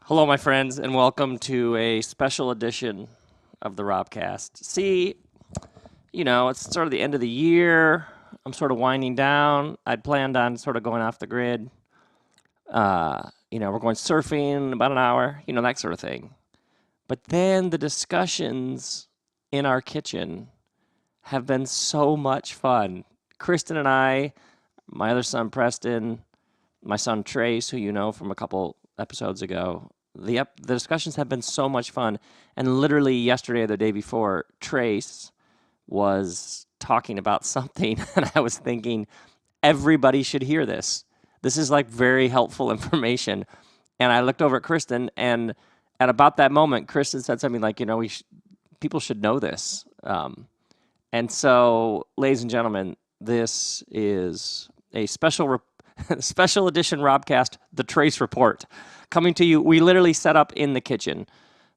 Hello, my friends, and welcome to a special edition of the RobCast. See, it's sort of the end of the year. I'm sort of winding down. I'd planned on sort of going off the grid. We're going surfing in about an hour, that sort of thing. But then the discussions in our kitchen have been so much fun. Kristen and I, my other son, Preston, my son, Trace, who you know from a couple episodes ago, the discussions have been so much fun. And literally yesterday or the day before, Trace was talking about something, and I was thinking, everybody should hear this. This is like very helpful information. And I looked over at Kristen, and at about that moment, Kristen said something like, people should know this. And so, ladies and gentlemen, this is a special edition RobCast, The Trace Report, coming to you. We literally set up in the kitchen.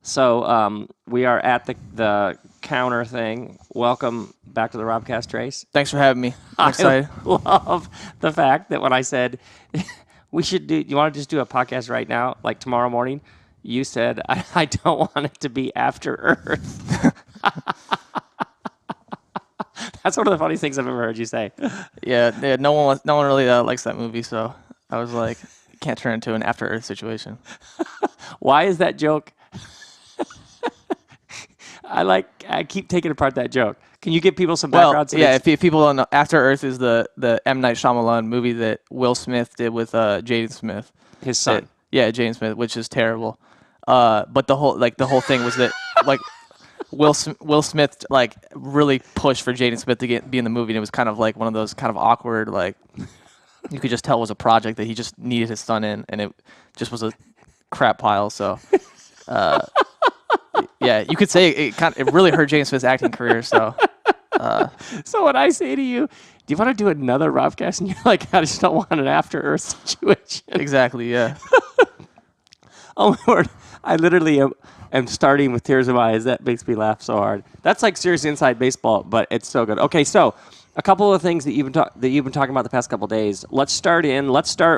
So we are at the counter thing. Welcome back to the RobCast, Trace. Thanks for having me. I'm excited. I love the fact that when I said we should do, you want to just do a podcast right now, like tomorrow morning, you said, I don't want it to be After Earth. That's one of the funniest things I've ever heard you say. Yeah. No one really likes that movie, so I was like, it can't turn into an After Earth situation. Why is that joke? I keep taking apart that joke. Can you give people some background? If people don't know, After Earth is the M. Night Shyamalan movie that Will Smith did with Jaden Smith, his son. Jaden Smith, which is terrible. But the whole thing was that like Will Smith like really pushed for Jaden Smith to be in the movie, and it was kind of like one of those kind of awkward, like you could just tell it was a project that he just needed his son in, and it just was a crap pile. So yeah, you could say it really hurt Jaden Smith's acting career. So so when I say to you, do you want to do another RobCast? And you're like, I just don't want an After Earth situation. Exactly, yeah. Oh my word, I literally am starting with tears in my eyes. That makes me laugh so hard. That's like serious inside baseball, but it's so good. Okay, so a couple of things that you've been talking about the past couple of days. Let's start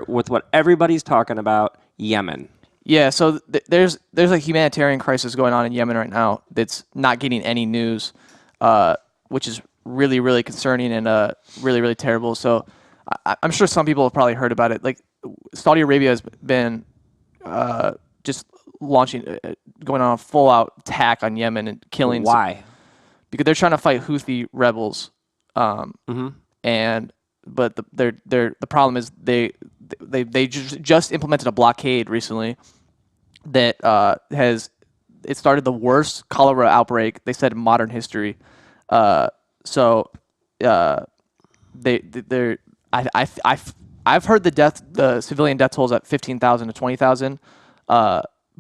with what everybody's talking about, Yemen. Yeah, so there's a humanitarian crisis going on in Yemen right now that's not getting any news, which is really, really concerning and really, really terrible. So I'm sure some people have probably heard about it. Like Saudi Arabia has been just going on a full-out attack on Yemen and killing. Why? Because they're trying to fight Houthi rebels. But the problem is they just implemented a blockade recently that it started the worst cholera outbreak they said in modern history. I've heard the civilian death tolls at 15,000 to 20,000,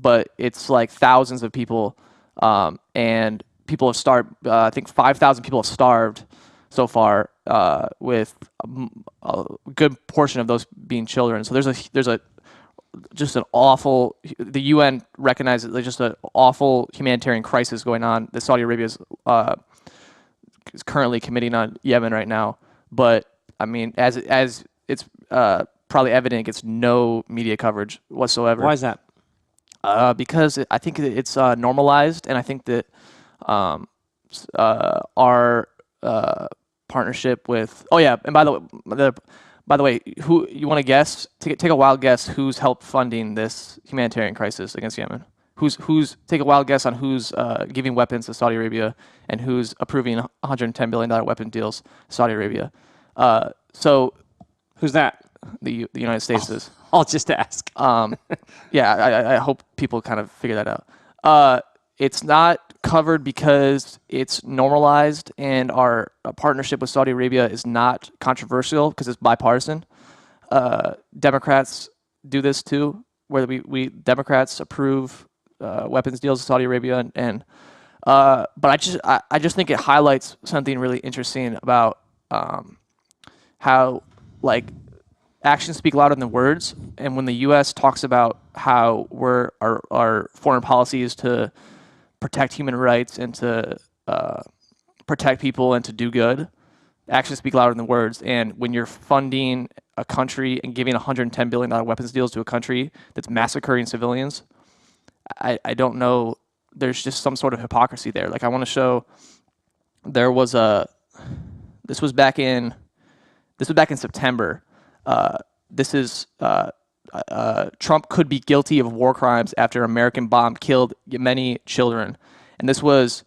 but it's like thousands of people, and people have starved. I think 5,000 people have starved so far, with a good portion of those being children. So there's just an awful. The UN recognizes there's just an awful humanitarian crisis going on that Saudi Arabia is currently committing on Yemen right now. But I mean, as it's probably evident, it gets no media coverage whatsoever. Why is that? Because I think it's normalized, and I think that our partnership with. Oh yeah, and by the way, who you want to guess? Take a wild guess. Who's helped funding this humanitarian crisis against Yemen? Who's take a wild guess on who's giving weapons to Saudi Arabia and who's approving $110 billion weapon deals to Saudi Arabia? So who's that? The United States is. I'll just ask. Yeah, I hope people kind of figure that out. It's not covered because it's normalized, and our partnership with Saudi Arabia is not controversial because it's bipartisan. Democrats do this too, where we Democrats approve weapons deals with Saudi Arabia, but I just think it highlights something really interesting about how like actions speak louder than words, and when the U.S. talks about how our foreign policy is to protect human rights and to protect people and to do good, actions speak louder than words. And when you're funding a country and giving $110 billion weapons deals to a country that's massacring civilians, I don't know. There's just some sort of hypocrisy there. Like I want to show there was a this was back in September. This is Trump could be guilty of war crimes after American bomb killed many children, and this was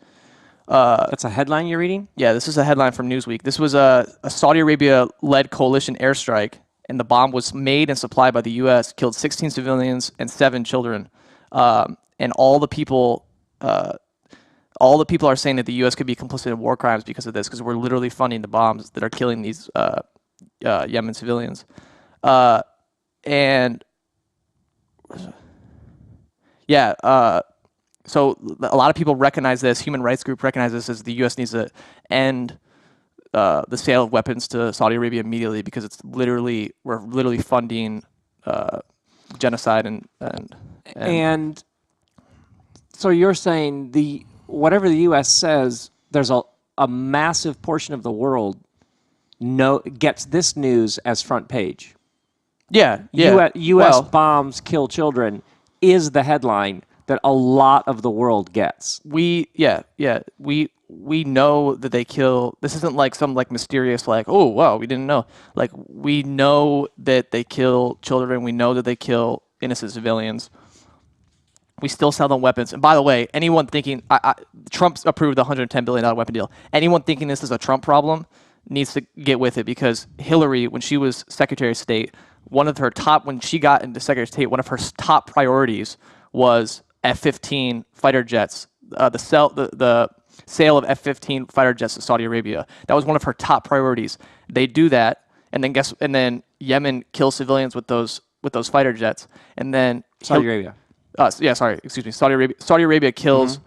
That's a headline you're reading? yeah, this is a headline from Newsweek. This was a Saudi Arabia-led coalition airstrike, and the bomb was made and supplied by the U.S., killed 16 civilians and 7 children. And all the people are saying that the U.S. could be complicit in war crimes because of this, because we're literally funding the bombs that are killing these Yemen civilians. And yeah, so a lot of people recognize this. Human rights group recognize this as the U.S. needs to end the sale of weapons to Saudi Arabia immediately, because we're literally funding genocide and so you're saying whatever the U.S. says, there's a massive portion of the world gets this news as front page. yeah. U.S. bombs kill children is the headline that a lot of the world gets. We know that they kill. This isn't like some like mysterious like, oh wow, we didn't know. Like we know that they kill children. We know that they kill innocent civilians. We still sell them weapons. And by the way, anyone thinking Trump approved the $110 billion weapon deal, anyone thinking this is a Trump problem needs to get with it, because Hillary, when she was Secretary of State, when she got into Secretary of State, one of her top priorities was F-15 fighter jets, the sale of F-15 fighter jets to Saudi Arabia. That was one of her top priorities. They do that, and then Yemen kills civilians with those fighter jets, and then Saudi Arabia. Saudi Arabia kills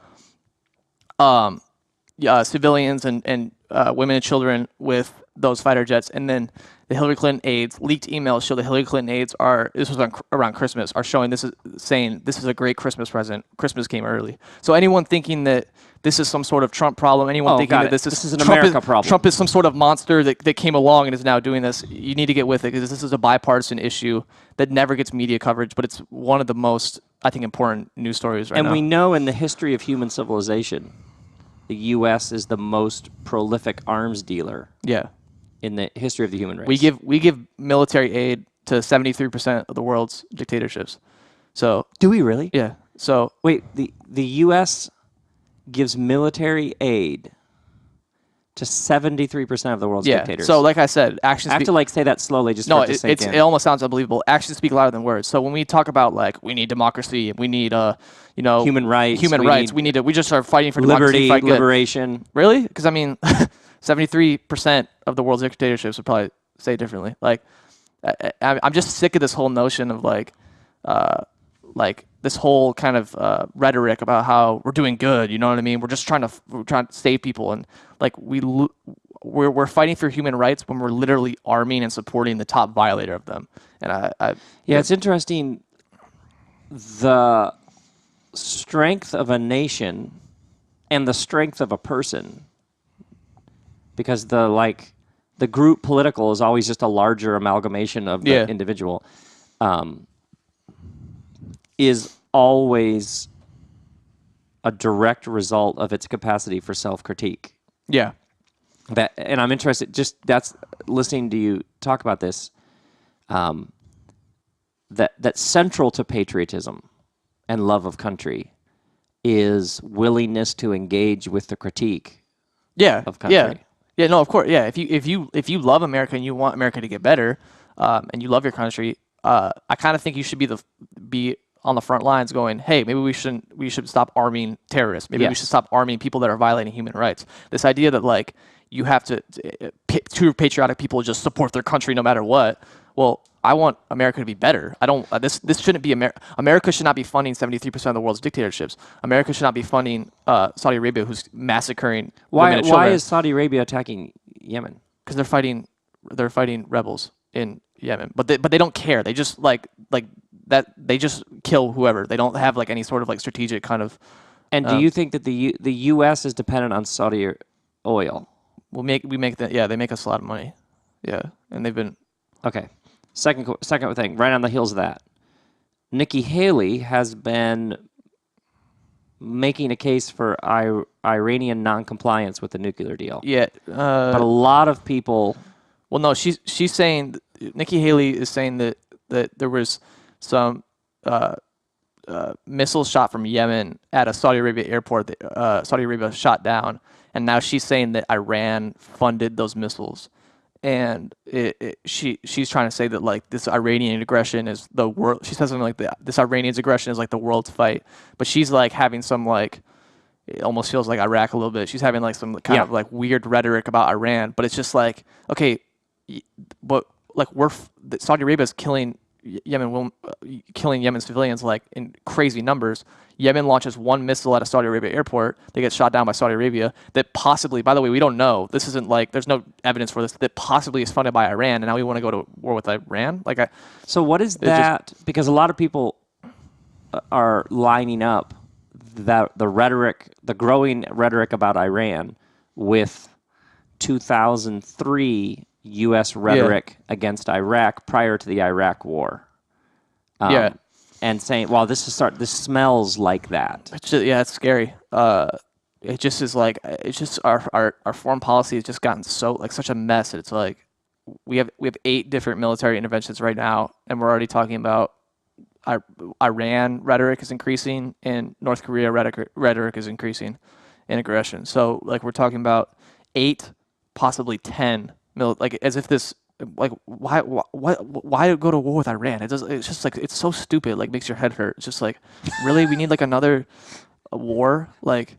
civilians and women and children with those fighter jets, and then the Hillary Clinton aides, leaked emails show the Hillary Clinton aides this was around Christmas, are saying this is a great Christmas present. Christmas came early. So anyone thinking that this is some sort of Trump problem, anyone thinking that this is an America problem, Trump is some sort of monster that came along and is now doing this, you need to get with it, because this is a bipartisan issue that never gets media coverage, but it's one of the most, I think, important news stories right now. And we know in the history of human civilization, the U.S. is the most prolific arms dealer. Yeah. In the history of the human race. We give military aid to 73% of the world's dictatorships. So do we really? Yeah. So wait, the U.S. gives military aid to 73% of the world's dictators. So like I said, actions. I have to say that slowly, just for it to sink in. It almost sounds unbelievable. Actions speak louder than words. So when we talk about like we need democracy, we need human rights, we just start fighting for liberty, democracy, liberation. Really? Because I mean, 73% of the world's dictatorships would probably say differently. Like, I'm just sick of this whole notion of like this whole kind of rhetoric about how we're doing good. You know what I mean? We're trying to save people, and like we're fighting for human rights when we're literally arming and supporting the top violator of them. And it's interesting. The strength of a nation and the strength of a person, because the group political is always just a larger amalgamation of the individual, is always a direct result of its capacity for self-critique. Yeah. And I'm interested, that's listening to you talk about this, that central to patriotism and love of country is willingness to engage with the critique of country. Yeah, no, of course. Yeah, if you love America and you want America to get better, and you love your country, I kind of think you should be on the front lines going, hey, maybe we should stop arming terrorists. Maybe we should stop arming people that are violating human rights. This idea that like you have to true patriotic people just support their country no matter what. Well, I want America to be better. I don't. This shouldn't be America should not be funding 73% of the world's dictatorships. America should not be funding Saudi Arabia, who's massacring women and children. Why is Saudi Arabia attacking Yemen? Because they're fighting rebels in Yemen, but they don't care. They just like that. They just kill whoever. They don't have like any sort of like strategic kind of. And do you think that the U.S. is dependent on Saudi oil? We make that. Yeah, they make us a lot of money. Yeah, and they've been okay. Second thing, right on the heels of that, Nikki Haley has been making a case for Iranian non-compliance with the nuclear deal. Yeah. But a lot of people. Well, no, she's saying Nikki Haley is saying that there was some missiles shot from Yemen at a Saudi Arabia airport that Saudi Arabia shot down, and now she's saying that Iran funded those missiles, and she's trying to say that like this Iranian aggression is the world. She says something like that. This Iranian aggression is like the world's fight, but she's like having some like. It almost feels like Iraq a little bit. She's having like some kind of like weird rhetoric about Iran, but it's just like, okay, but like Saudi Arabia is killing Yemen civilians like in crazy numbers. Yemen launches one missile at a Saudi Arabia airport. They get shot down by Saudi Arabia. That possibly, by the way, we don't know. This isn't like there's no evidence for this. That possibly is funded by Iran, and now we want to go to war with Iran. So what is that? Because a lot of people are lining up that the rhetoric, the growing rhetoric about Iran, with 2003 U.S. rhetoric against Iraq prior to the Iraq War. And saying, "Well, this smells like that." It's scary. It just is like it's just our foreign policy has just gotten such a mess. It's like we have 8 different military interventions right now, and we're already talking about Iran rhetoric is increasing, and North Korea rhetoric is increasing in aggression. So like we're talking about 8, possibly 10, like as if this like why go to war with Iran? It's just like it's so stupid. Like makes your head hurt. It's just like really we need like another war. Like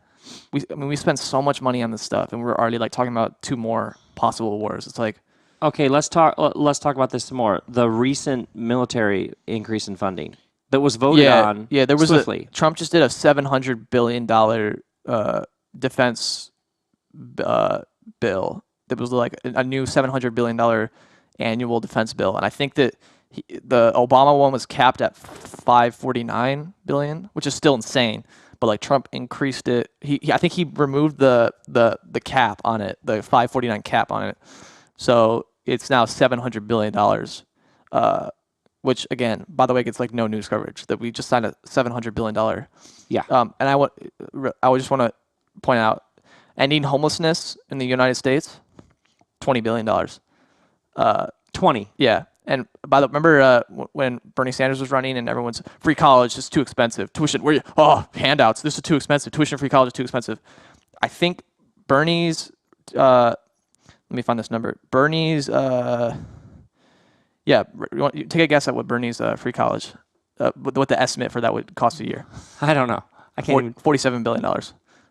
we spend so much money on this stuff, and we're already like talking about 2 more possible wars. It's like. Okay, let's talk about this some more. The recent military increase in funding that was voted on. Yeah, there was swiftly. Trump just did a $700 billion defense bill. That was like a new $700 billion annual defense bill, and I think that the Obama one was capped at $549 billion, which is still insane. But like Trump increased it. I think he removed the cap on it, the $549 cap on it. So it's now $700 billion, which again, by the way, gets like no news coverage. That we just signed a $700 billion. Yeah. And I just want to point out, ending homelessness in the United States, $20 billion. 20. Yeah. And remember when Bernie Sanders was running and everyone's free college is too expensive. Tuition, handouts. This is too expensive. Tuition free college is too expensive. I think Bernie's. Let me find this number. Bernie's, you take a guess at what Bernie's free college, what the estimate for that would cost a year. I don't know. I can't even. $47 billion.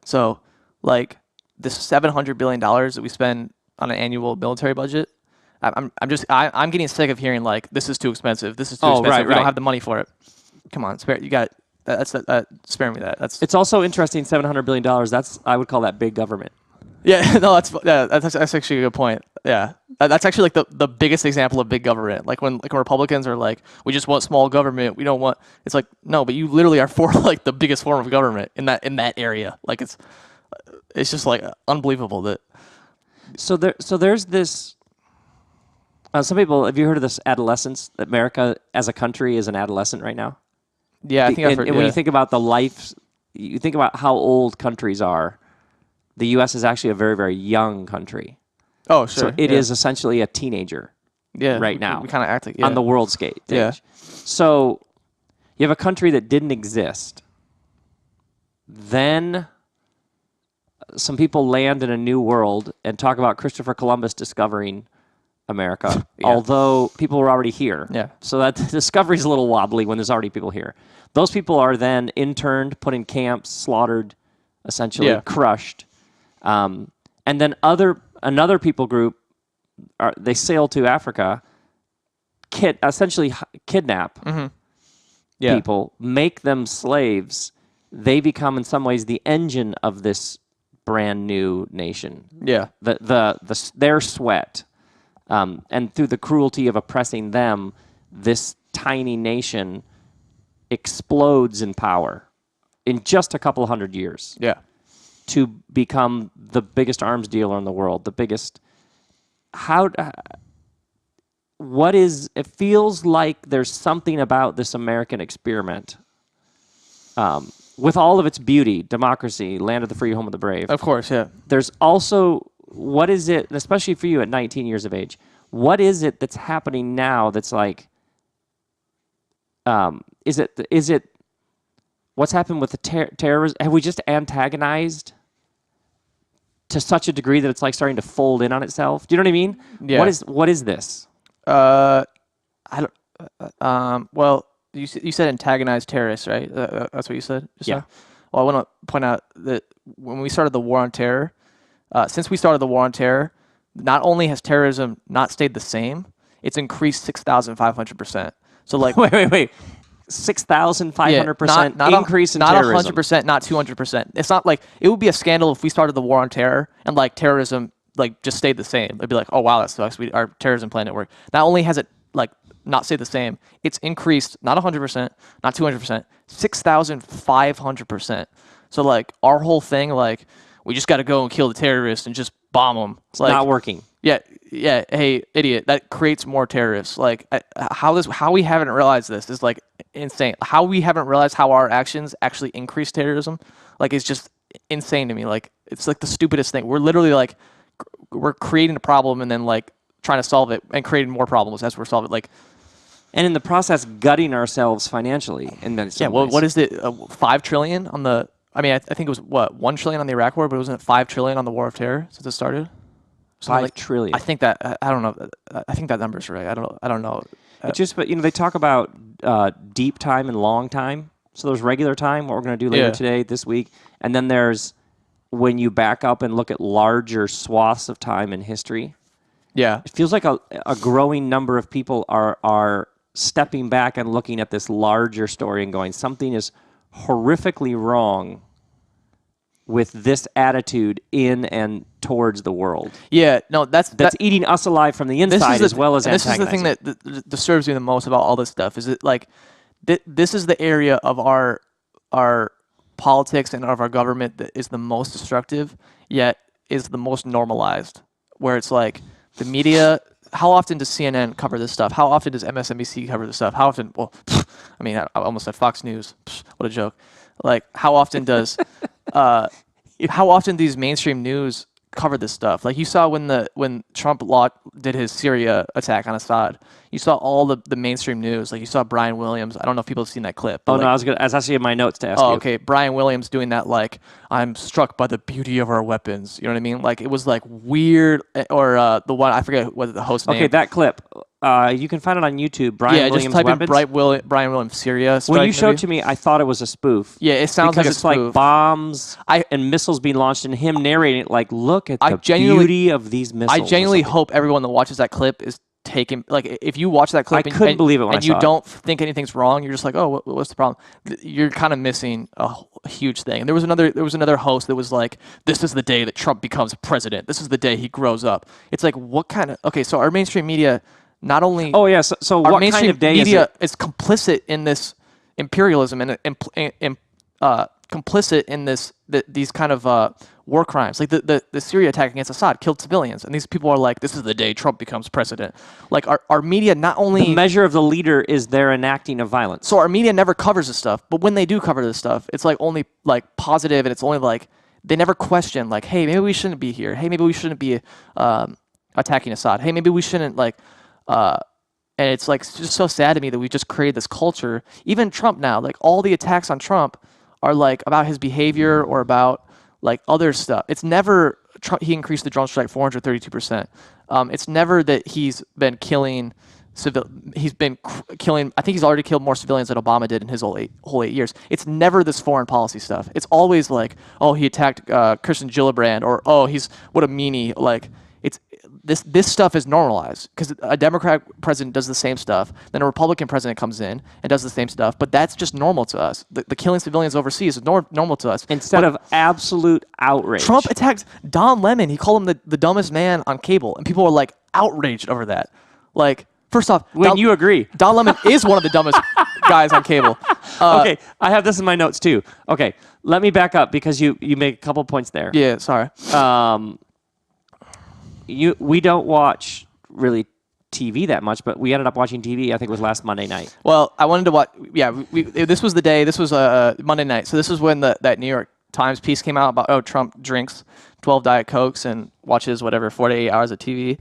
So, like, this $700 billion that we spend on an annual military budget, I'm getting sick of hearing, like, this is too expensive. This is too expensive. Right. We don't have the money for it. Come on, spare me that. It's also interesting, $700 billion, I would call that big government. Yeah, no, that's actually a good point. Yeah, that's actually like the biggest example of big government. Like when Republicans are like, we just want small government. We don't want. It's like no, but you literally are for like the biggest form of government in that area. Like it's just like unbelievable that. So there's this. Some people, have you heard of this adolescence? That America as a country is an adolescent right now. Yeah, I think I've heard. And when you think about you think about how old countries are. The U.S. is actually a very, very young country. Oh, sure. So it is essentially a teenager right now. We kind of act like on the world stage. Yeah. So you have a country that didn't exist. Then some people land in a new world and talk about Christopher Columbus discovering America, although people were already here. Yeah. So that discovery is a little wobbly when there's already people here. Those people are then interned, put in camps, slaughtered, essentially crushed. And then another people group, they sail to Africa, essentially kidnap people, make them slaves. They become in some ways the engine of this brand new nation. Yeah, their sweat, and through the cruelty of oppressing them, this tiny nation explodes in power in just a couple hundred years. Yeah. To become the biggest arms dealer in the world, the biggest. It feels like there's something about this American experiment with all of its beauty, democracy, land of the free, home of the brave. Of course, yeah. There's also, what is it, especially for you at 19 years of age, what is it that's happening now that's like, is it what's happened with the terrorism? Have we just antagonized to such a degree that it's like starting to fold in on itself? Do you know what I mean? Yeah. What is this? I don't. Well, you said antagonized terrorists, right? That's what you said. Just Yeah. now? Well, I want to point out that when we started the war on terror, since we started the war on terror, not only has terrorism not stayed the same, it's increased 6,500%. So like, wait. 6,500% increase in not terrorism. 100%, not 200%. It's not like it would be a scandal if we started the war on terror and like terrorism like just stayed the same. It'd be like, oh wow, that sucks. Our terrorism plan didn't work. Not only has it like not stayed the same, it's increased not 100%, not 200%, 6,500%. So like our whole thing, like we just got to go and kill the terrorists and just bomb them. It's like, not working. Yeah. Hey, idiot. That creates more terrorists. Like how we haven't realized this is like insane. How we haven't realized how our actions actually increase terrorism, like it's just insane to me. Like it's like the stupidest thing. We're literally like we're creating a problem and then like trying to solve it and creating more problems as we're solving it. Like, and in the process, gutting ourselves financially. In many yeah. Well, what is it? 5 trillion on the? I mean, I think it was what 1 trillion on the Iraq War, but wasn't it 5 trillion on the War of Terror since it started? 5 trillion. I think that I don't know. I think that number's right. I don't know. But they talk about deep time and long time. So there's regular time, what we're going to do later today, this week, and then there's when you back up and look at larger swaths of time in history. Yeah, it feels like a growing number of people are stepping back and looking at this larger story and going, something is horrifically wrong with this attitude in and towards the world. Yeah, no, that's eating us alive from the inside as well as antagonizing. This is the thing that disturbs me the most about all this stuff. Is it like this is the area of our politics and of our government that is the most destructive, yet is the most normalized. Where it's like the media. How often does CNN cover this stuff? How often does MSNBC cover this stuff? How often? Well, I mean, I almost said Fox News. What a joke! Like, how often does how often these mainstream news cover this stuff? Like you saw when Trump did his Syria attack on Assad, you saw all the mainstream news. Like you saw Brian Williams. I don't know if people have seen that clip. Oh, no, I was actually in my notes to ask you. Oh, okay. Brian Williams doing that, like, I'm struck by the beauty of our weapons. You know what I mean? Like, it was like weird, or the one, I forget what the host name. Okay, that clip. You can find it on YouTube. Brian Williams just type weapons. in Brian Williams Syria. When you showed it to me, I thought it was a spoof. Yeah, it sounds like a spoof. Because it's like bombs and missiles being launched, and him narrating it like, look at the beauty of these missiles. I genuinely hope everyone that watches that clip is taken. Like, if you watch that clip I couldn't believe it when and you don't think anything's wrong, you're just like, oh, what's the problem? You're kind of missing a huge thing. And there was another host that was like, this is the day that Trump becomes president. This is the day he grows up. It's like, what kind of... Okay, so our mainstream media... Not only so what kind of day media is complicit in this imperialism and complicit in these kind of war crimes, like the Syria attack against Assad killed civilians, and these people are like, this is the day Trump becomes president. Like our media not only the measure of the leader is their enacting of violence. So our media never covers this stuff, but when they do cover this stuff, it's like only like positive, and it's only like they never question like, hey, maybe we shouldn't be here. Hey, maybe we shouldn't be attacking Assad. Hey, maybe we shouldn't like. And it's like it's just so sad to me that we just created this culture. Even Trump now, like all the attacks on Trump are like about his behavior or about like other stuff. It's never Trump, he increased the drone strike 432%. It's never that he's been killing He's been killing. I think he's already killed more civilians than Obama did in his whole 8 years. It's never this foreign policy stuff. It's always like, oh, he attacked Kirsten Gillibrand, or oh, he's what a meanie. Like it's this stuff is normalized because a Democrat president does the same stuff, then a Republican president comes in and does the same stuff, but that's just normal to us. The killing civilians overseas is normal to us. Instead of absolute outrage. Trump attacked Don Lemon. He called him the dumbest man on cable, and people were like outraged over that. Like, first off, you agree, Don Lemon is one of the dumbest guys on cable. Okay, I have this in my notes too. Okay, let me back up because you make a couple points there. Yeah, sorry. We don't watch really TV that much, but we ended up watching TV. I think it was last Monday night. Well, I wanted to watch. Yeah, this was the day. This was Monday night. So this was when that New York Times piece came out about Trump drinks 12 Diet Cokes and watches whatever 4 to 8 hours of TV,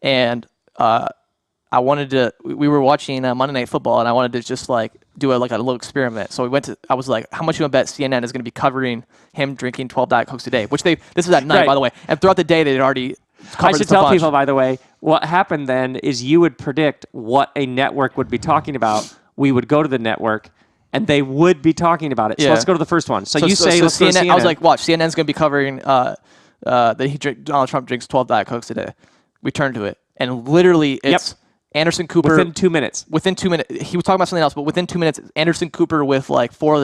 and I wanted to. We were watching Monday Night Football, and I wanted to just like do a little experiment. So we went to. I was like, "How much you want to bet CNN is going to be covering him drinking 12 Diet Cokes a day?" Which this is at night, Right. by the way, and throughout the day they'd already covered I should this a tell bunch. people, by the way, what happened then is you would predict what a network would be talking about. We would go to the network, and they would be talking about it. So Yeah. let's go to the first one. So you say, let's go to CNN. I was like, watch, CNN's going to be covering that Donald Trump drinks 12 Diet Cokes a day. We turned to it, and literally it's Anderson Cooper. Within 2 minutes. Within 2 minutes. He was talking about something else, but within 2 minutes, Anderson Cooper with like 4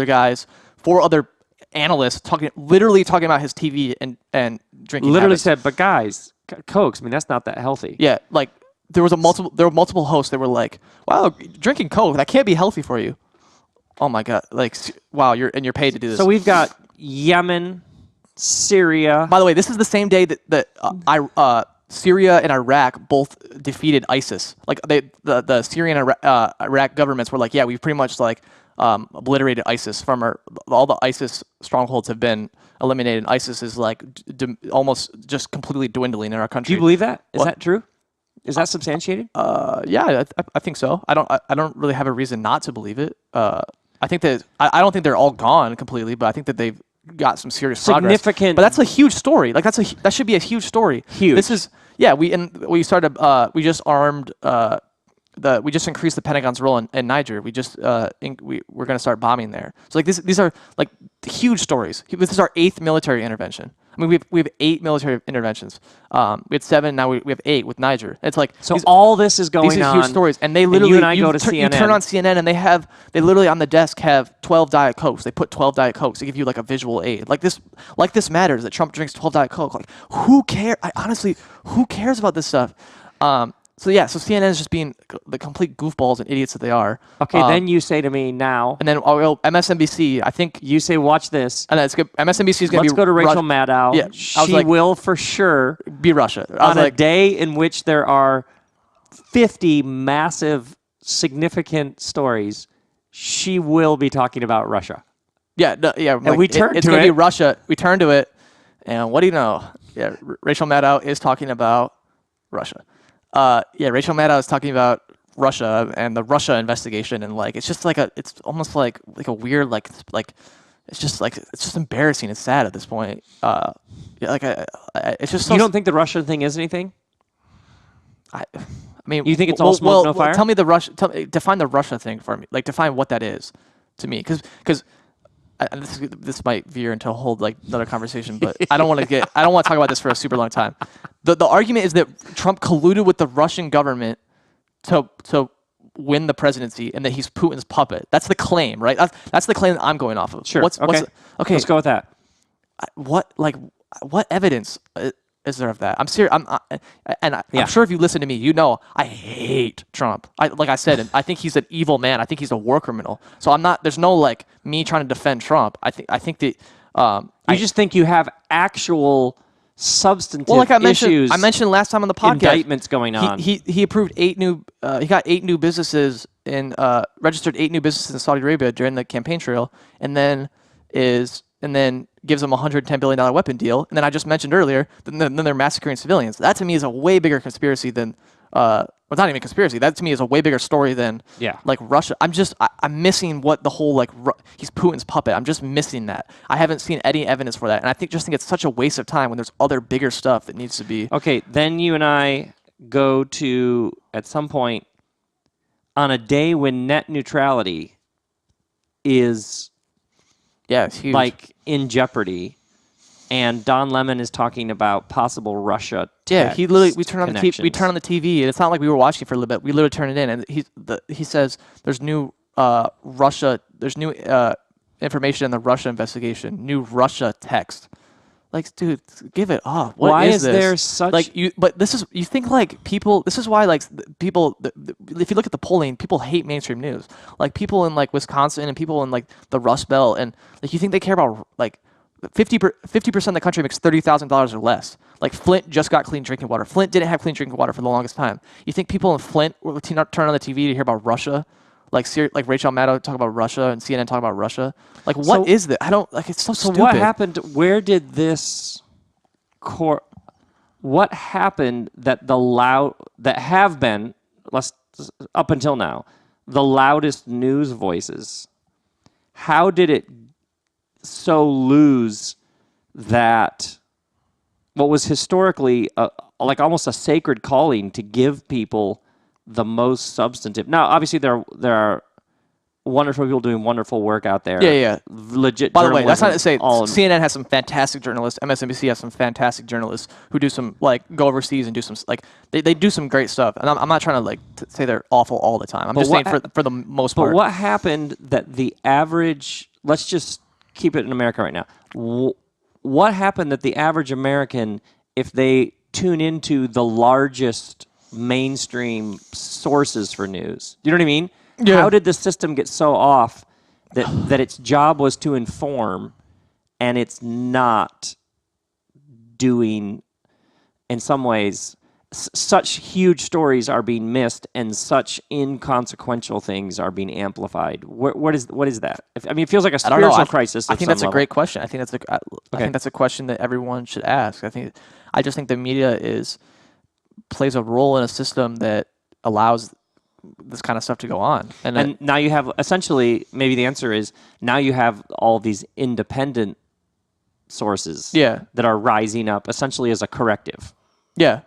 other analysts literally talking about his TV and drinking Literally habits. said, but guys, Cokes, I mean, that's not that healthy. Yeah, like there were multiple hosts that were like, "Wow, drinking Coke, that can't be healthy for you." Oh my god, like wow, you're paid to do this. So we've got Yemen, Syria. By the way, this is the same day that Syria and Iraq both defeated ISIS. Like the Syrian and Iraq governments were like, yeah, we've pretty much like obliterated ISIS from all the ISIS strongholds have been eliminated. ISIS is like almost just completely dwindling in our country. Do you believe that? Is What? that true? Is that substantiated? Yeah, I think so. I don't really have a reason not to believe it. I think that I don't think they're all gone completely, but I think that they've got some serious progress. Significant. But that's a huge story. Like that should be a huge story. Huge. This is we started we just armed we just increased the Pentagon's role in Niger. We just we're going to start bombing there. So like these are like huge stories. This is our 8th military intervention. I mean, we have 8 military interventions. We had 7, now we have 8 with Niger. It's like So all this is going on. these are huge stories, and they literally you and I go to You turn CNN. on CNN, and they literally on the desk have 12 Diet Cokes. They put 12 Diet Cokes. They give you like a visual aid. Like this matters that Trump drinks 12 Diet Coke. Like who cares? Honestly, who cares about this stuff? So CNN is just being the complete goofballs and idiots that they are. Okay, then you say to me now, And then MSNBC, I think, you say, watch this. and it's good. MSNBC is going to be. Let's go to Rachel Maddow. Yeah, I was She like- will for sure, be Russia. I was on a like, day in which there are 50 massive, significant stories, she will be talking about Russia. yeah, no, yeah. And we turned it's to going to it. be Russia. We turn to it, and what do you know? Yeah, Rachel Maddow is talking about Russia. Rachel Maddow is talking about Russia and the Russia investigation, and like it's just like it's almost like a weird it's just embarrassing. It's sad at this point. It's just so You don't think the Russia thing is anything? I mean, You think it's all smoke, no fire? Tell me define the Russia thing for me. Like, define what that is to me, because this might veer into a whole another conversation, but I don't want to talk about this for a super long time. The argument is that Trump colluded with the Russian government to win the presidency, and that he's Putin's puppet. That's the claim, right? That's the claim that I'm going off of. Sure. Okay. Let's go with that. What evidence is there of that? I'm serious. I'm sure if you listen to me, you know I hate Trump. Like I said, I think he's an evil man. I think he's a war criminal. So I'm not. There's no me trying to defend Trump. I think that You just think you have actual substantive like I mentioned, issues. I mentioned last time on the podcast, indictments going on. He approved 8 new. He got 8 new businesses registered 8 new businesses in Saudi Arabia during the campaign trail, and then gives them a $110 billion weapon deal. And then I just mentioned earlier, then they're massacring civilians. That to me is a way bigger conspiracy than, well, it's not even a conspiracy. That to me is a way bigger story than Russia. I'm missing what the whole he's Putin's puppet. I'm just missing that. I haven't seen any evidence for that. And I think it's such a waste of time when there's other bigger stuff that needs to be. Okay, then you and I go to, at some point, on a day when net neutrality is It's huge. in jeopardy, and Don Lemon is talking about possible Russia. He literally we turn on the TV. We connections. turn on the TV, and it's not like we were watching for a little bit. We literally turn it in, and he says there's new Russia. There's new information in the Russia investigation. New Russia text. Like, dude, give it up. Why is this? there such But this is you think people. This is why people. If you look at the polling, people hate mainstream news. Like people in Wisconsin and people in the Rust Belt, and you think they care about 50% of the country makes $30,000 or less. Like Flint just got clean drinking water. Flint didn't have clean drinking water for the longest time. You think people in Flint will turn on the TV to hear about Russia? Like Rachel Maddow talk about Russia and CNN talk about Russia. Like what is that? I don't like. It's so stupid. So what happened? Where did this what happened that have been up until now the loudest news voices? How did it so lose that what was historically like almost a sacred calling to give people the most substantive? Now, obviously, there are wonderful people doing wonderful work out there. Yeah. Legit. By the way, that's not to say CNN has some fantastic journalists. MSNBC has some fantastic journalists who do some go overseas and do some they do some great stuff. And I'm not trying to say they're awful all the time. I'm just saying for the most part. But what happened that the average? Let's just keep it in America right now. What happened that the average American, if they tune into the largest mainstream sources for news, do you know what I mean? Yeah. How did the system get so off that its job was to inform, and it's not doing, in some ways, such huge stories are being missed, and such inconsequential things are being amplified. What is that? It feels like a spiritual crisis. I think that's a great question. I think that's a question that everyone should ask. I just think the media plays a role in a system that allows this kind of stuff to go on. And now you have, essentially, maybe the answer is, now you have all these independent sources that are rising up essentially as a corrective. Yeah.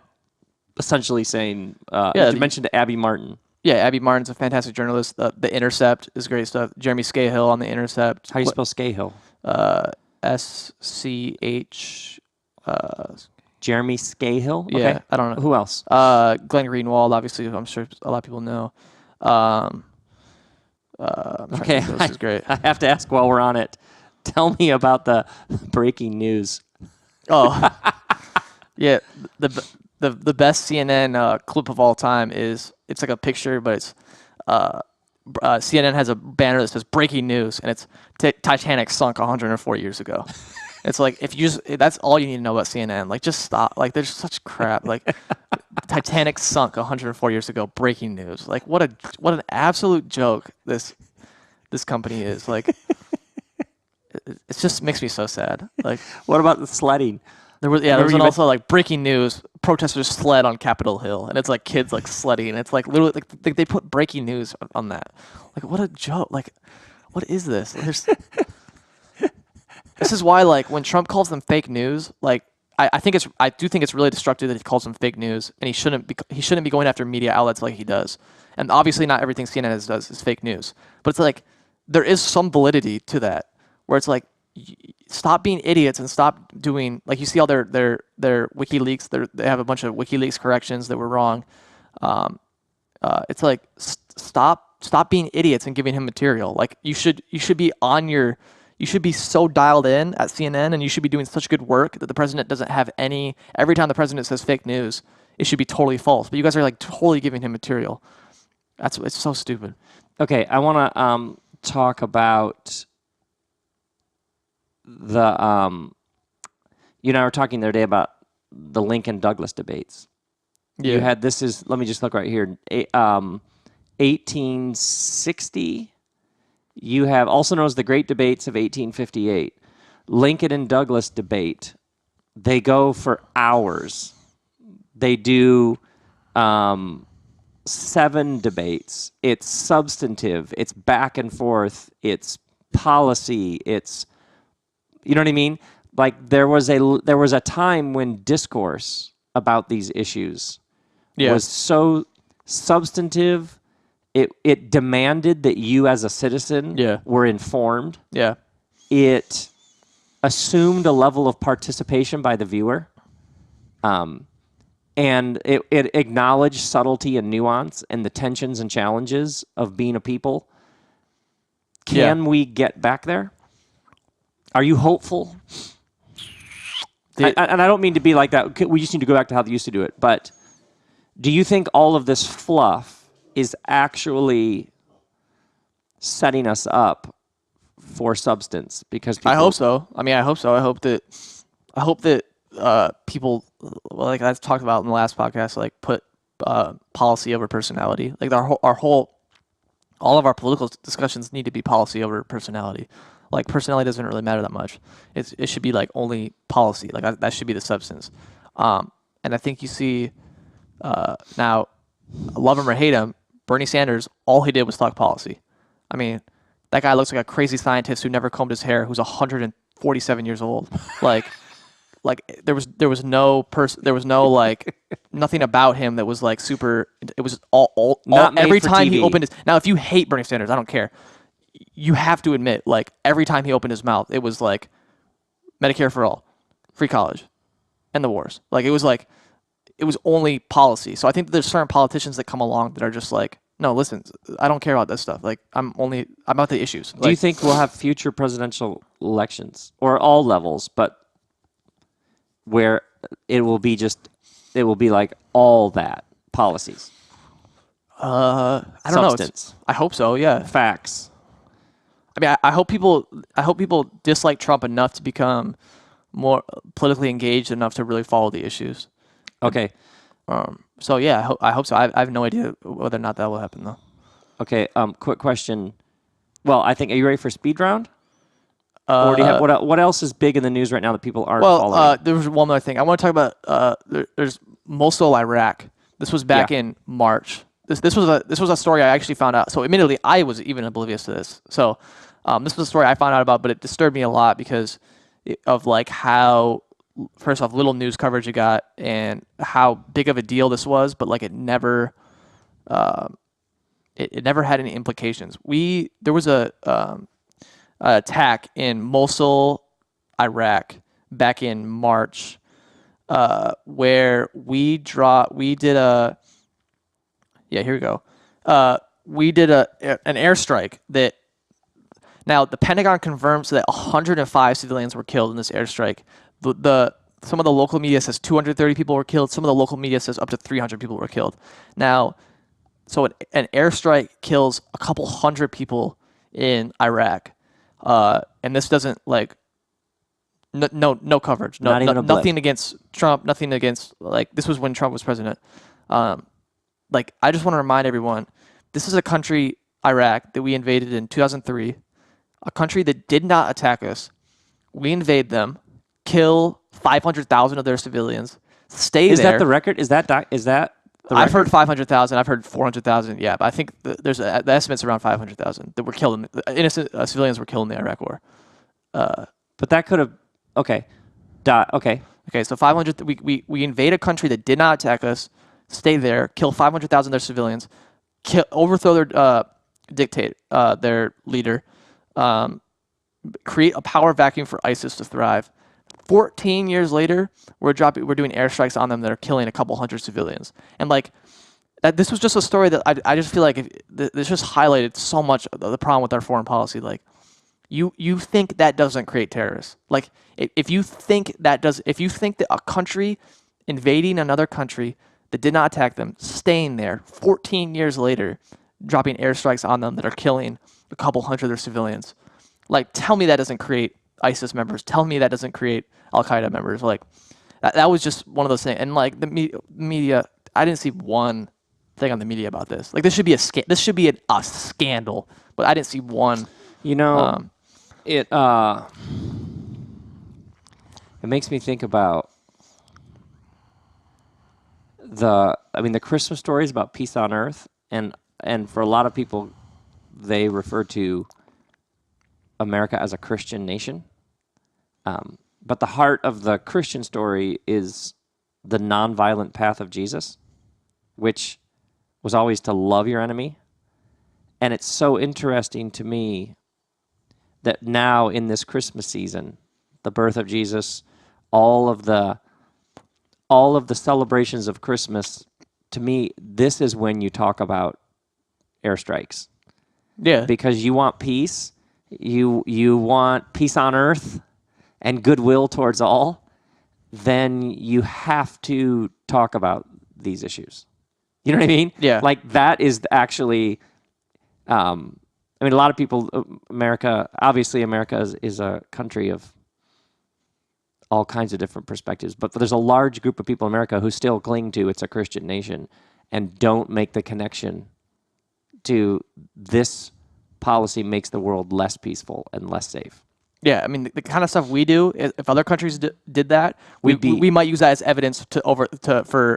Essentially saying, you mentioned Abby Martin. Yeah, Abby Martin's a fantastic journalist. The Intercept is great stuff. Jeremy Scahill on The Intercept. How do you spell Scahill? SCH. Jeremy Scahill? Yeah, okay. I don't know. Who else? Glenn Greenwald, obviously, I'm sure a lot of people know. Okay, this is great. I have to ask while we're on it. Tell me about the breaking news. Oh, yeah. The best CNN clip of all time it's like a picture, but it's CNN has a banner that says "Breaking News," and it's Titanic sunk 104 years ago. It's like that's all you need to know about CNN. Like, just stop. Like, there's such crap. Like, Titanic sunk 104 years ago. Breaking news. Like, what an absolute joke this company is. Like, it just makes me so sad. Like, what about the sledding? There was also like breaking news. Protesters sled on Capitol Hill, and it's like kids like sledding. And it's like literally like they put breaking news on that. Like, what a joke. Like, what is this? This is why, like, when Trump calls them fake news, like, I do think it's really destructive that he calls them fake news, and he shouldn't be going after media outlets like he does. And obviously, not everything CNN does is fake news, but it's like there is some validity to that, where it's like, stop being idiots and stop doing, like, you see all their WikiLeaks. They have a bunch of WikiLeaks corrections that were wrong. It's like, stop being idiots and giving him material. Like, you should be on your. You should be so dialed in at CNN, and you should be doing such good work that the president doesn't have any. Every time the president says fake news, it should be totally false. But you guys are like totally giving him material. It's so stupid. Okay, I want to talk about the. You and I were talking the other day about the Lincoln Douglas debates. Yeah. You had let me just look right here. 1860. You have, also known as the Great Debates of 1858, Lincoln and Douglas debate. They go for hours. They do 7 debates. It's substantive. It's back and forth. It's policy. It's, you know what I mean? Like, there was a time when discourse about these issues was so substantive. It demanded that you as a citizen were informed. Yeah. It assumed a level of participation by the viewer. And it acknowledged subtlety and nuance and the tensions and challenges of being a people. Can we get back there? Are you hopeful? And I don't mean to be like that. We just need to go back to how they used to do it. But do you think all of this fluff is actually setting us up for substance? Because I hope so. I hope that people, like I talked about in the last podcast, like put policy over personality. Like all of our political discussions need to be policy over personality. Like personality doesn't really matter that much. It should be like only policy. Like that should be the substance. And I think you see now, love him or hate him, Bernie Sanders, all he did was talk policy. I mean, that guy looks like a crazy scientist who never combed his hair, who's 147 years old. Like there was no like nothing about him that was like super. It was all Not every made for time he TV. opened his. Now, if you hate Bernie Sanders, I don't care. You have to admit, like every time he opened his mouth, it was like Medicare for all, free college, and the wars. Like it was only policy. So I think that there's certain politicians that come along that are just like, no, listen, I don't care about this stuff. Like I'm about the issues. Do you think we'll have future presidential elections or all levels, but where it will be like all that policies? I don't know. Substance. I hope so. Yeah. Facts. I mean, I hope people dislike Trump enough to become more politically engaged enough to really follow the issues. Okay. So yeah, I hope so. I have no idea whether or not that will happen though. Okay. Quick question. Well, I think, are you ready for speed round? Or do you have, what else is big in the news right now that people aren't following? There was one more thing. I want to talk about. There's Mosul, Iraq. This was back in March. This was a story I actually found out. So admittedly, I was even oblivious to this. So this was a story I found out about, but it disturbed me a lot because of like how, first off, little news coverage it got and how big of a deal this was, but like it never had any implications. There was a attack in Mosul, Iraq back in March, where we did an airstrike that. Now, the Pentagon confirms that 105 civilians were killed in this airstrike. Some of the local media says 230 people were killed. Some of the local media says up to 300 people were killed. Now, so an airstrike kills a couple hundred people in Iraq, and this doesn't like no coverage. Not even a blip. Nothing against Trump. Nothing against like this was when Trump was president. Like I just want to remind everyone, this is a country, Iraq, that we invaded in 2003. A country that did not attack us. We invade them, kill 500,000 of their civilians, stay there. Is that the record? Is that the record? I've heard 500,000. I've heard 400,000. Yeah, but I think the estimate's around 500,000 that were killed. Innocent civilians were killed in the Iraq War. But that could have. Okay. Okay. Okay. So 500. We invade a country that did not attack us, stay there, kill 500,000 of their civilians, overthrow their leader. Create a power vacuum for ISIS to thrive. 14 years later, we're doing airstrikes on them that are killing a couple hundred civilians. And like that, this was just a story that I just feel like this just highlighted so much of the problem with our foreign policy. Like you think that doesn't create terrorists. Like if you think that a country invading another country that did not attack them, staying there 14 years later, dropping airstrikes on them that are killing a couple hundred of their civilians. Like, tell me that doesn't create ISIS members. Tell me that doesn't create Al-Qaeda members. Like, that was just one of those things. And like the media, I didn't see one thing on the media about this. Like, this should be a scandal, but I didn't see one. It makes me think about the Christmas stories about peace on earth, and for a lot of people, they refer to America as a Christian nation. But the heart of the Christian story is the nonviolent path of Jesus, which was always to love your enemy. And it's so interesting to me that now in this Christmas season, the birth of Jesus, all of the celebrations of Christmas, to me, this is when you talk about airstrikes. Yeah. Because you want peace, you want peace on earth and goodwill towards all, then you have to talk about these issues. You know what I mean? Yeah. Like that is actually, a lot of people, America is a country of all kinds of different perspectives. But there's a large group of people in America who still cling to it's a Christian nation and don't make the connection to this policy makes the world less peaceful and less safe. Yeah, I mean the kind of stuff we do. If other countries did that, we might use that as evidence to overthrow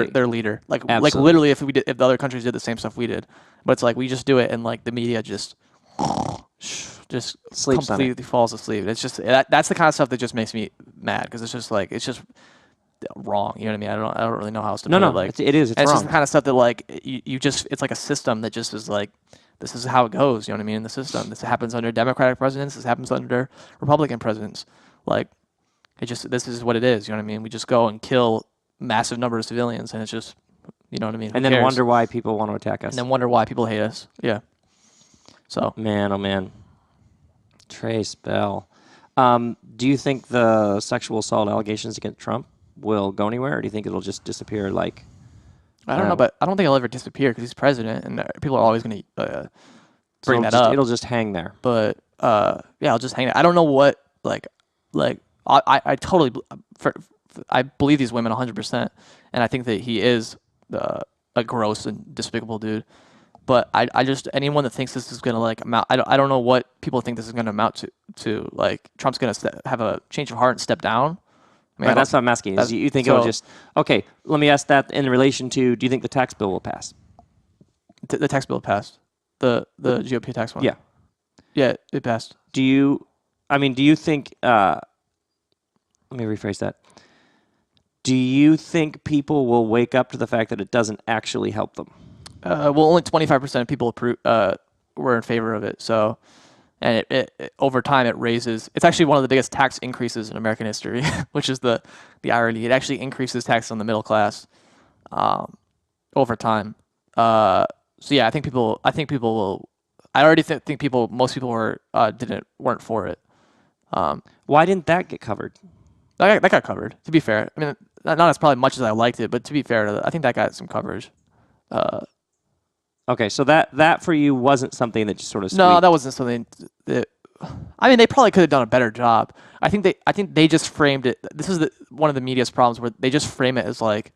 their leader. Like literally, if the other countries did the same stuff we did, but it's like we just do it, and like the media just sleeps completely falls asleep. It's just that's the kind of stuff that just makes me mad because it's just wrong. You know what I mean? I don't really know how else to put it. Like it is. It's wrong. It's just the kind of stuff that like you just it's like a system that just is like. This is how it goes, you know what I mean, in the system. This happens under Democratic presidents. This happens under Republican presidents. Like, this is what it is, you know what I mean? We just go and kill massive numbers of civilians, and it's just, you know what I mean? And then wonder why people want to attack us. And then wonder why people hate us. Yeah. So. Man, oh man. Trace Bell. Do you think the sexual assault allegations against Trump will go anywhere, or do you think it'll just disappear like... I don't know, but I don't think he'll ever disappear because he's president, and people are always going to bring that up. It'll just hang there. But yeah, I'll just hang there. I don't know what I totally I believe these women 100%, and I think that he is a gross and despicable dude. But I just anyone that thinks this is going to like amount, I don't know what people think this is going to amount to like Trump's going to have a change of heart and step down. I mean, that's what I'm asking. You think it'll just... Okay, let me ask that in relation to, do you think the tax bill will pass? The tax bill passed. The GOP tax one? Yeah. Yeah, it passed. Do you think... let me rephrase that. Do you think people will wake up to the fact that it doesn't actually help them? Well, only 25% of people were in favor of it, so... And it over time it raises. It's actually one of the biggest tax increases in American history, which is the irony. It actually increases taxes on the middle class over time. So yeah, I think people will. I already think people. Most people weren't for it. Why didn't that get covered? That got covered. To be fair, I mean, not as probably much as I liked it, but to be fair, I think that got some coverage. Okay, so that for you wasn't something that just sort of... No, that wasn't something that... I mean, they probably could have done a better job. I think they just framed it... This is one of the media's problems where they just frame it as like,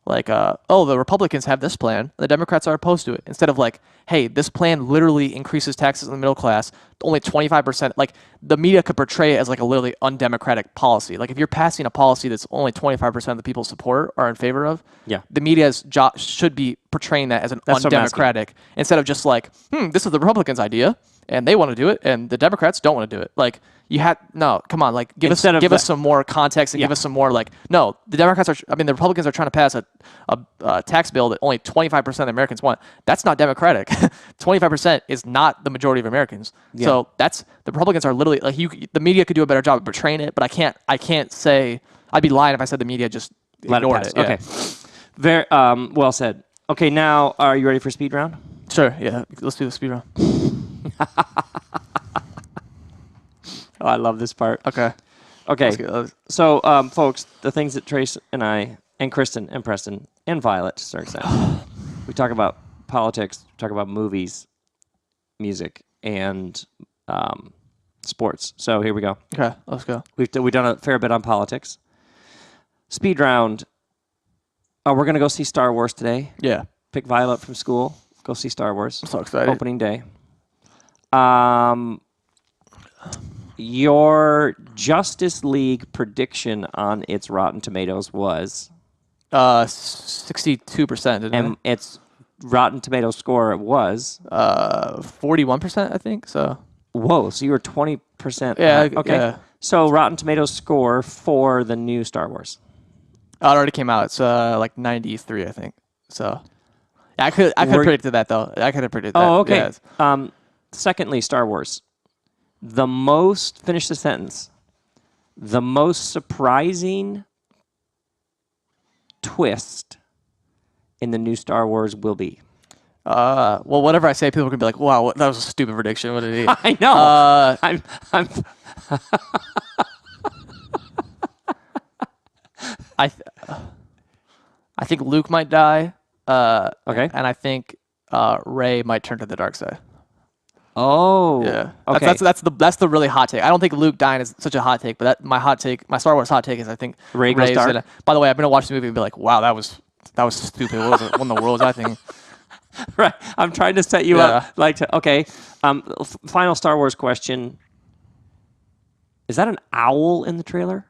oh, the Republicans have this plan, the Democrats are opposed to it. Instead of like, hey, this plan literally increases taxes on the middle class, only 25%. Like, the media could portray it as like a literally undemocratic policy. Like, if you're passing a policy that's only 25% of the people support or in favor of, the media's job should be portraying that as that's undemocratic, instead of just like, this is the Republicans' idea, and they want to do it, and the Democrats don't want to do it. Like, come on, like, give us some more context and give us some more, like, no, the Republicans are trying to pass a tax bill that only 25% of Americans want. That's not democratic. 25% is not the majority of Americans. Yeah. So the Republicans are literally, like, the media could do a better job of portraying it, but I can't say, I'd be lying if I said the media just ignored it. Okay. Very well said. Okay, now, are you ready for speed round? Sure, yeah. Let's do the speed round. Oh, I love this part. Okay. So, folks, the things that Trace and I, and Kristen, and Preston, and Violet, to certain extent, we talk about politics, we talk about movies, music, and sports. So here we go. Okay, let's go. We've done a fair bit on politics. Speed round. We're going to go see Star Wars today. Yeah. Pick Violet from school. Go see Star Wars. I'm so excited. Opening day. Your Justice League prediction on its Rotten Tomatoes was 62%, didn't and its Rotten Tomatoes score was 41%, I think. So whoa, so you were 20%. Yeah. Okay. Yeah. So Rotten Tomatoes score for the new Star Wars. It already came out. It's like 93, I think. So I could have predicted that though. I could have predicted that. Oh, okay. Yeah. Secondly, Star Wars. Finish the sentence. The most surprising twist in the new Star Wars will be. Well, whatever I say, people are gonna be like, "Wow, that was a stupid prediction." What did he? I know. I'm. I think Luke might die. Okay. And I think Rey might turn to the dark side. Oh, Yeah, okay. that's the really hot take. I don't think Luke dying is such a hot take, but my hot take, my Star Wars hot take is I think Ray goes Rey's dark. gonna. By the way, I'm gonna watch the movie and be like, wow, that was stupid. What in the world was I thinking? Right. I'm trying to set you Yeah. up. Okay. Final Star Wars question. Is that an owl in the trailer?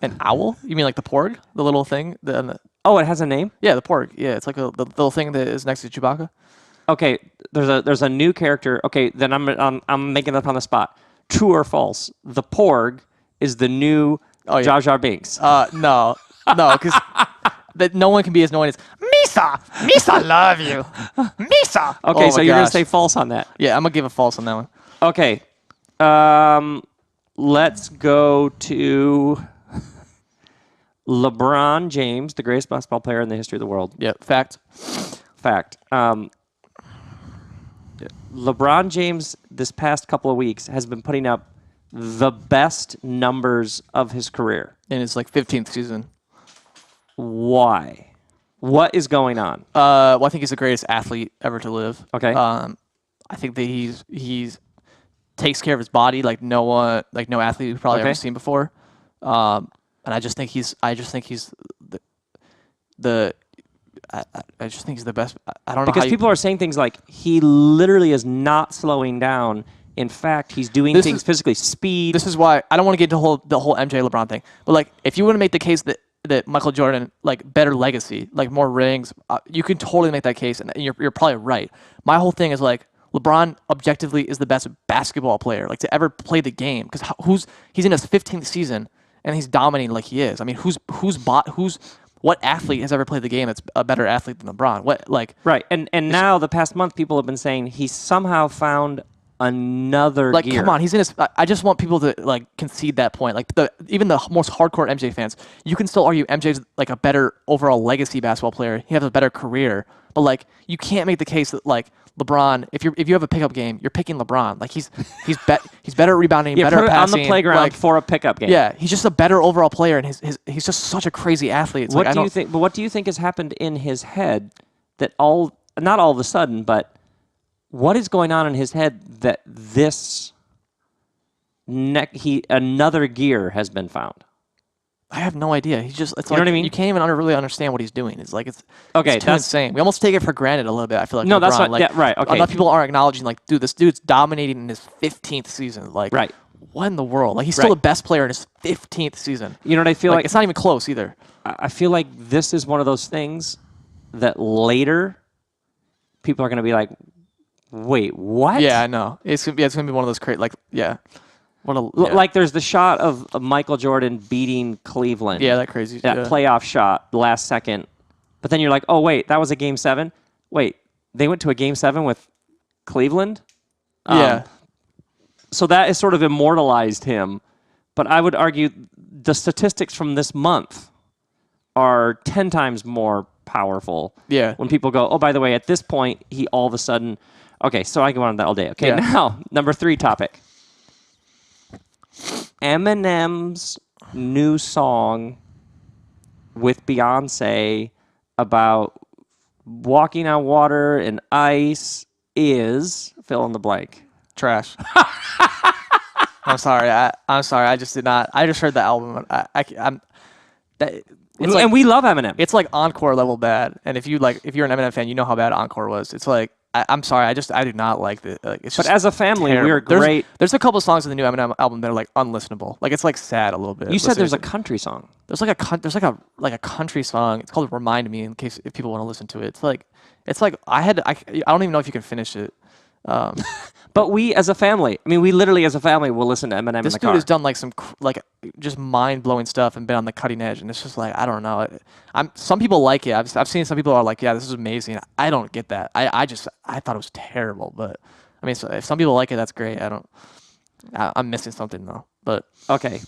An owl? You mean like the porg, the little thing? Oh, it has a name? Yeah, the porg. Yeah, it's like the little thing that is next to Chewbacca. Okay. There's a new character. Okay, then I'm making it up on the spot. True or false? The Porg is the new Jar Jar Binks. No, because that no one can be as annoying as Misa. Misa, love you, Misa. Okay, Oh so my you're gonna gosh. say false on that. Yeah, I'm gonna give a false on that one. Okay. Let's go to LeBron James, the greatest basketball player in the history of the world. Yeah, fact. Fact. LeBron James, this past couple of weeks, has been putting up the best numbers of his career. In his like 15th season. Why? What is going on? Well, I think he's the greatest athlete ever to live. Okay. I think that he's takes care of his body like no athlete we've probably ever seen before. And I just think he's the I just think he's the best. I don't know because people are saying things like he literally is not slowing down. In fact, he's doing things physically. Speed. This is why I don't want to get into the whole MJ LeBron thing. But like, if you want to make the case that Michael Jordan like better legacy, like more rings, you can totally make that case, and you're probably right. My whole thing is like LeBron objectively is the best basketball player like to ever play the game because he's in his 15th season and he's dominating like he is. I mean, what athlete has ever played the game that's a better athlete than LeBron? Right, and now the past month, people have been saying he somehow found another gear. Come on, he's in his. I just want people to like concede that point. Like even the most hardcore MJ fans, you can still argue MJ's like a better overall legacy basketball player. He has a better career, but like you can't make the case that like LeBron, if you have a pickup game, you're picking LeBron. Like he's better at rebounding, better put it at passing on the playground for a pickup game. Yeah, he's just a better overall player, and he's just such a crazy athlete. What do you think? But what do you think has happened in his head that not all of a sudden, but what is going on in his head that another gear has been found? I have no idea. He's just, it's you know what I mean? You can't even really understand what he's doing. It's like, it's too insane. We almost take it for granted a little bit, I feel like. No, LeBron. that's right. Like, yeah, right. Okay. Enough people aren't acknowledging, like, dude, this dude's dominating in his 15th season. Like, right. What in the world? Like, he's still the best player in his 15th season. You know what I feel like? It's not even close either. I feel like this is one of those things that later people are going to be like, wait, what? Yeah, I know. It's going to be one of those crazy, like, yeah. Like there's the shot of Michael Jordan beating Cleveland. Yeah, that crazy. That playoff shot, the last second. But then you're like, oh, wait, that was a Game 7? Wait, they went to a Game 7 with Cleveland? Yeah. So that has sort of immortalized him. But I would argue the statistics from this month are 10 times more powerful. Yeah. When people go, oh, by the way, at this point, he all of a sudden... Okay, so I go on that all day. Okay, now, number 3 topic. Eminem's new song with Beyonce about walking on water and ice is fill in the blank. Trash. I'm sorry. I'm sorry. I just did not. I just heard the album. And we love Eminem. It's like Encore level bad. And if you're an Eminem fan, you know how bad Encore was. It's like I'm sorry. I do not like it. Like, it's just but as a family, terrible. we're great. There's a couple of songs in the new Eminem album that are like unlistenable. Like it's like sad a little bit. You said there's a country song. There's like a country song. It's called "Remind Me." In case if people want to listen to it, it's like I don't even know if you can finish it. But we as a family, we literally as a family will listen to Eminem in the car. This dude has done like some just mind-blowing stuff and been on the cutting edge, and it's just like I don't know. Some people like it. I've seen some people are like, yeah, this is amazing. I don't get that. I thought it was terrible, but so if some people like it, that's great. I'm missing something though. But okay,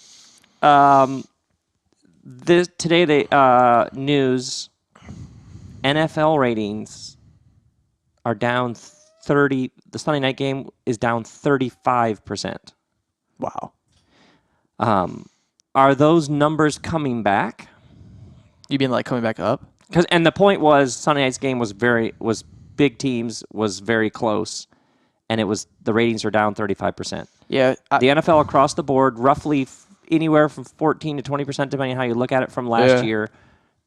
today the news NFL ratings are down 30. The Sunday night game is down 35%. Wow. Are those numbers coming back? You mean like coming back up? And the point was Sunday night's game was big teams, was very close, and the ratings are down 35%. Yeah. The NFL across the board, roughly anywhere from 14 to 20%, depending on how you look at it from last year,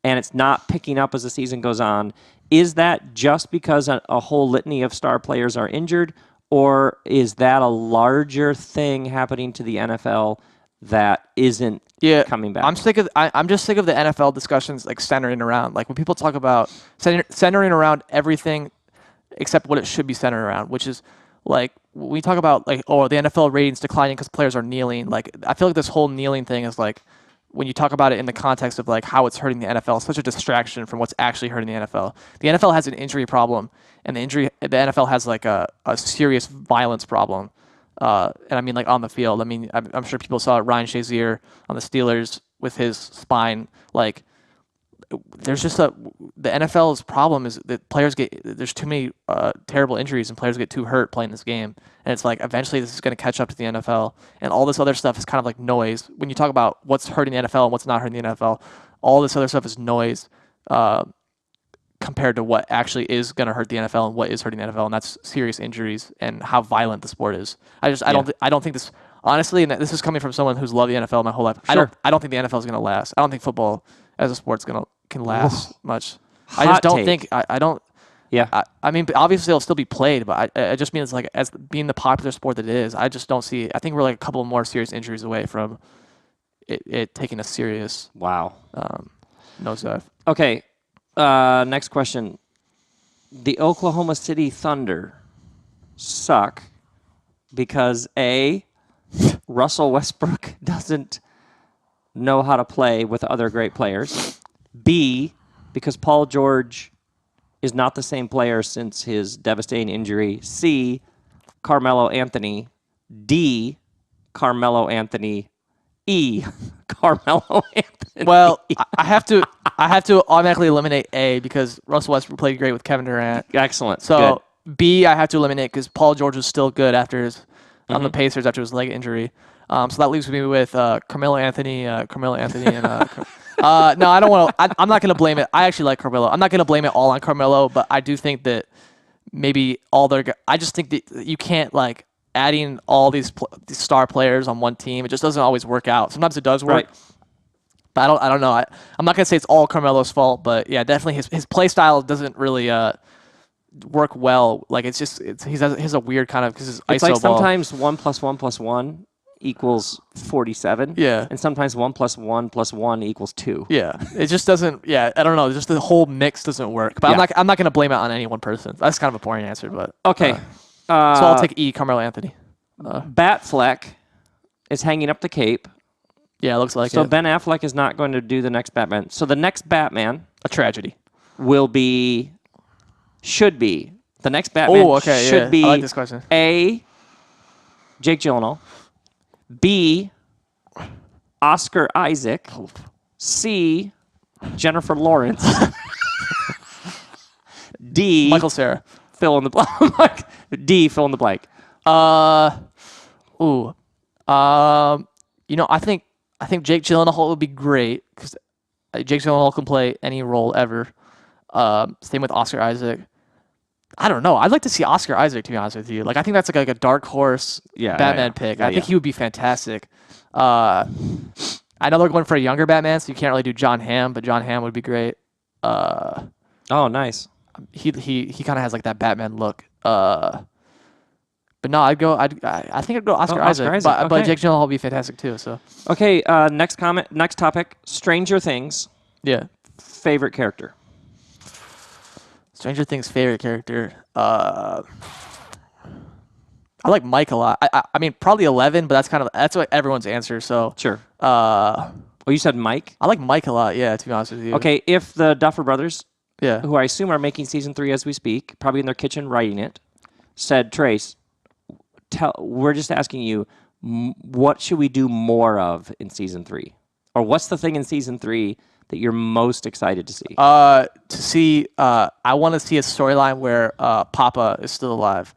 and it's not picking up as the season goes on. Is that just because a whole litany of star players are injured, or is that a larger thing happening to the NFL that isn't coming back? I'm just sick of the NFL discussions like centering around, like when people talk about centering around everything except what it should be centered around, which is like when we talk about like, oh, the NFL ratings declining because players are kneeling. Like I feel like this whole kneeling thing is like, when you talk about it in the context of like how it's hurting the NFL, it's such a distraction from what's actually hurting the NFL. The NFL has an injury problem, and the NFL has like a serious violence problem. And I mean like on the field. I mean, I'm sure people saw Ryan Shazier on the Steelers with his spine. Like there's just the NFL's problem is that there's too many terrible injuries and players get too hurt playing this game. And it's like eventually this is going to catch up to the NFL, and all this other stuff is kind of like noise. When you talk about what's hurting the NFL and what's not hurting the NFL, all this other stuff is noise compared to what actually is going to hurt the NFL and what is hurting the NFL, and that's serious injuries and how violent the sport is. I don't think this honestly, and this is coming from someone who's loved the NFL my whole life. Sure. I don't think the NFL is going to last. I don't think football as a sport can last much. Hot I just don't take. think I don't. Yeah. I mean, obviously it'll still be played, but I just mean it's like as being the popular sport that it is. I just don't see. I think we're like a couple more serious injuries away from it taking a serious nosedive. Okay. Next question. The Oklahoma City Thunder suck because A, Russell Westbrook doesn't know how to play with other great players. B, because Paul George is not the same player since his devastating injury. C, Carmelo Anthony. D, Carmelo Anthony. E, Carmelo Anthony. Well, I have to automatically eliminate A because Russell Westbrook played great with Kevin Durant. Excellent. So good. B, I have to eliminate because Paul George was still good after his on the Pacers after his leg injury. So that leaves me with Carmelo Anthony, and no, I don't want to. I'm not going to blame it. I actually like Carmelo. I'm not going to blame it all on Carmelo, but I do think that maybe I just think that you can't like adding all these star players on one team. It just doesn't always work out. Sometimes it does work. Right. But I don't know. I'm not going to say it's all Carmelo's fault, but yeah, definitely his play style doesn't really work well. Like he has a weird kind of because it's like ball. Sometimes 1 + 1 + 1 equals 47. Yeah. And sometimes 1 + 1 + 1 equals 2. Yeah. It just doesn't. Yeah. I don't know. Just the whole mix doesn't work. But I'm not going to blame it on any one person. That's kind of a boring answer, but okay. So I'll take E. Carmelo Anthony. Batfleck is hanging up the cape. Yeah, it looks like so it. Ben Affleck is not going to do the next Batman. So the next Batman, a tragedy, should be the next Batman. Oh, okay, should be I like this question. A, Jake Gyllenhaal. B, Oscar Isaac. C, Jennifer Lawrence. D, Michael Cera. Fill in the blank. D, fill in the blank. I think Jake Gyllenhaal would be great because Jake Gyllenhaal can play any role ever. Same with Oscar Isaac. I don't know. I'd like to see Oscar Isaac, to be honest with you. Like I think that's like a dark horse Batman pick. I think he would be fantastic. I know they're going for a younger Batman, so you can't really do John Hamm, but John Hamm would be great. Oh, nice. He kind of has like that Batman look. But no, I think I'd go Oscar Isaac. But Jake Gyllenhaal would be fantastic too. So okay, next topic. Stranger Things. Yeah. Favorite character. Stranger Things favorite character. I like Mike a lot. I mean probably 11, but that's what everyone's answer. So sure. You said Mike. I like Mike a lot. Yeah, to be honest with you. Okay, if the Duffer Brothers, yeah, who I assume are making season 3 as we speak, probably in their kitchen writing it, said, Trace, we're just asking you, what should we do more of in season 3, or what's the thing in season 3 that you're most excited to see? I want to see a storyline where Papa is still alive,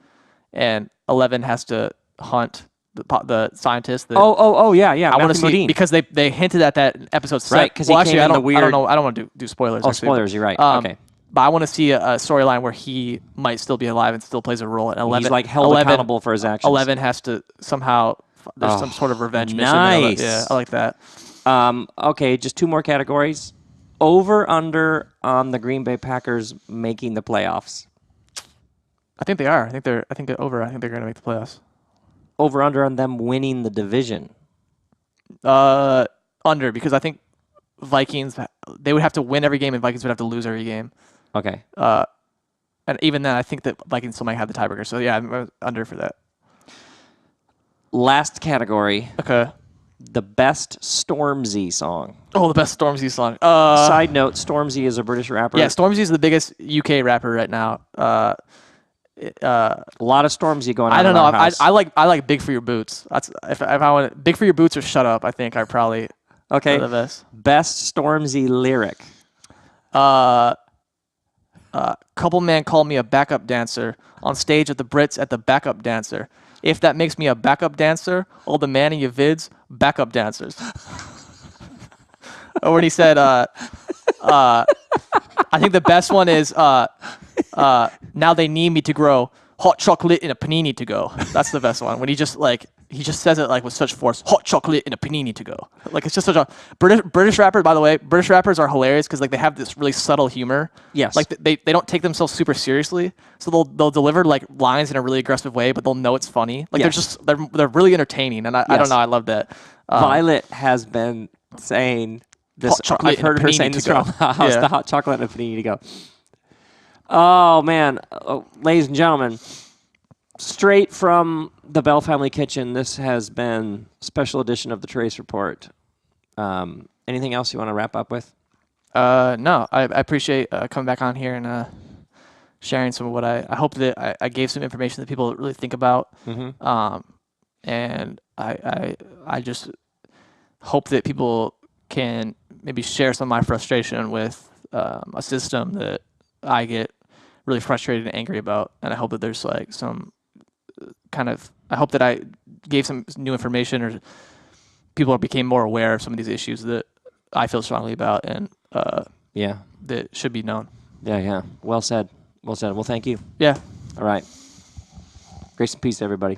and 11 has to hunt the scientist. Yeah. I want to see because they hinted at that in episode 6. Right, because he came in the weird. I don't want to do spoilers. Oh, spoilers! You're right. Okay. But I want to see a storyline where he might still be alive and still plays a role. And 11, He's like held 11 accountable for his actions. 11 has to somehow. There's some sort of revenge mission. Nice. Yeah, I like that. Okay, just 2 more categories. Over under on the Green Bay Packers making the playoffs. I think they are. I think they're over. I think they're going to make the playoffs. Over under on them winning the division. Under, because I think Vikings, they would have to win every game and Vikings would have to lose every game. Okay. And even then, I think that Vikings still might have the tiebreaker. So yeah, I'm under for that. Last category. Okay. The best Stormzy song. Oh, the best Stormzy song. Side note, Stormzy is a British rapper. Yeah, Stormzy is the biggest UK rapper right now. A lot of Stormzy going on. I don't in know. our house. I like Big for Your Boots. That's if I want Big for Your Boots or Shut Up. I think are probably okay. the best. Best Stormzy lyric. Couple man called me a backup dancer on stage at the Brits at the backup dancer. If that makes me a backup dancer, all the man in your vids, backup dancers. Or when he said, I think the best one is, now they need me to grow hot chocolate in a panini to go. That's the best one. When he just says it like with such force, hot chocolate in a panini to go. Like it's just such a British rapper. By the way, British rappers are hilarious because like they have this really subtle humor. Yes. Like they don't take themselves super seriously, so they'll deliver like lines in a really aggressive way, but they'll know it's funny. Like Yes. they're really entertaining, and I don't know. I love that. Violet has been saying this. Hot chocolate I've heard in a her panini saying to this go. around the house. Yeah. The hot chocolate and a panini to go. Oh man, ladies and gentlemen, straight from the Bell Family Kitchen, this has been a special edition of the Trace Report. Anything else you want to wrap up with? No, I appreciate coming back on here and sharing some of what I hope that I gave some information that people really think about. Mm-hmm. And I just hope that people can maybe share some of my frustration with a system that I get really frustrated and angry about. And I hope that there's like some kind of, I hope that I gave some new information or people became more aware of some of these issues that I feel strongly about and that should be known. Yeah. Well said. Well, thank you. Yeah. All right. Grace and peace, everybody.